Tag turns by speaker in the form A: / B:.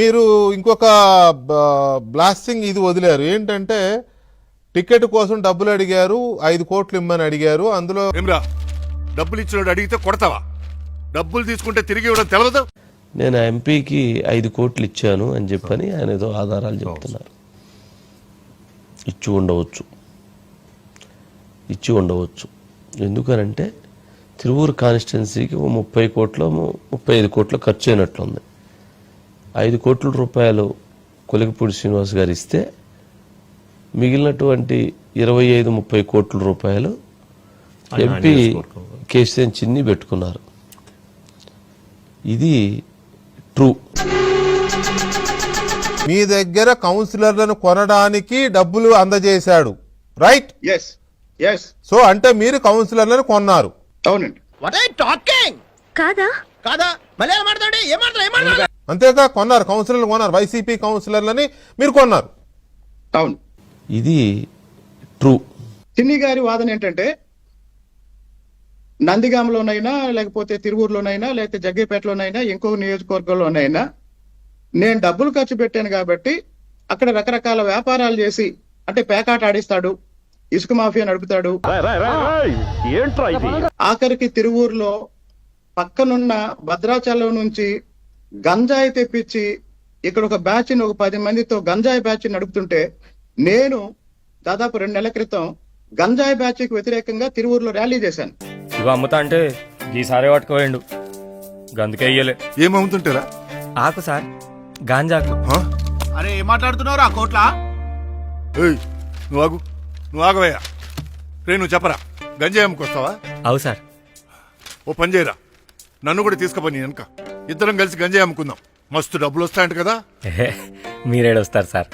A: మీరు ఇంకొక బ్లాస్టింగ్ ఇది వదిలేరు ఏంటంటే టికెట్ కోసం డబ్బులు అడిగారు, 5 కోట్లు ఇమ్మని అడిగారు. అందులో
B: ఏమ్రా డబ్బులు ఇచ్చినోడు అడిగితే కొడతావా? డబ్బులు తీసుకుంటే తిరిగి ఇవ్వడం తెలవదు.
C: నేను ఎంపీకి 5 కోట్లు ఇచ్చాను అని చెప్పని ఆయన ఏదో ఆధారాలు చెప్తున్నారు. ఇచ్చి ఉండవచ్చు. ఎందుకనంటే తిరువూరు కాన్స్టిట్యున్సీకి 30 కోట్లు 35 కోట్లు ఖర్చు అయినట్లుంది. 5 కోట్ల రూపాయలు కొలికిపూడి శ్రీనివాస్ గారు ఇస్తే మిగిలినటువంటి 25-30 కోట్ల రూపాయలు ఎంపీ కేసీఎన్ చిన్ని పెట్టుకున్నారు. ఇది ట్రూ.
A: మీ దగ్గర కౌన్సిలర్లను కొనడానికి డబ్బులు అందజేశాడు, రైట్? సో అంటే మీరు కౌన్సిలర్లను కొన్నారు.
D: అవునండి.
A: అంతేగా కొన్నారు, కౌన్సిలర్లు కొన్నారు, వైసీపీ కౌన్సిలర్లని మీరు కొన్నారు.
D: అవును,
C: ఇది ట్రూ.
D: చిన్ని గారి వాదన ఏంటంటే నందిగామలోనైనా లేకపోతే తిరువూరులోనైనా లేకపోతే జగ్గేపేటలోనైనా ఇంకొక నియోజకవర్గంలోనైనా నేను డబ్బులు ఖర్చు పెట్టాను కాబట్టి అక్కడ రకరకాల వ్యాపారాలు చేసి అంటే పేకాట ఆడిస్తాడు, ఇసుక మాఫియా నడుపుతాడు. ఆఖరికి తిరువూరులో పక్కనున్న భద్రాచలం నుంచి గంజాయి తెప్పించి ఇక్కడ ఒక బ్యాచ్ ఒక 10 మందితో గంజాయి బ్యాచ్ నడుపుతుంటే నేను దాదాపు 2 నెలల క్రితం గంజాయి బ్యాచ్ కి వ్యతిరేకంగా తిరువూరులో ర్యాలీ చేశాను.
E: ఇవి అమ్ముతా అంటే ఈసారి పట్టుకోవేండు గందుకే అయ్యలే.
B: ఏమవుతుంటారా?
E: ఆకు సార్, గాంజాకు.
F: అరే ఏం మాట్లాడుతున్నావు రా కోట్లా?
B: నువ్వు ఆగవయ్యా. నువ్వు చెప్పరా, గంజాయి అమ్ముకొస్తావా?
E: అవు సార్.
B: ఓ పని చేయరా, నన్ను కూడా తీసుకుపోయి వెనక ఇద్దరం కలిసి గంజాయి అమ్ముకుందాం. మస్తు డబ్బులు వస్తాయంట కదా.
E: మీరేడొస్తారు సార్?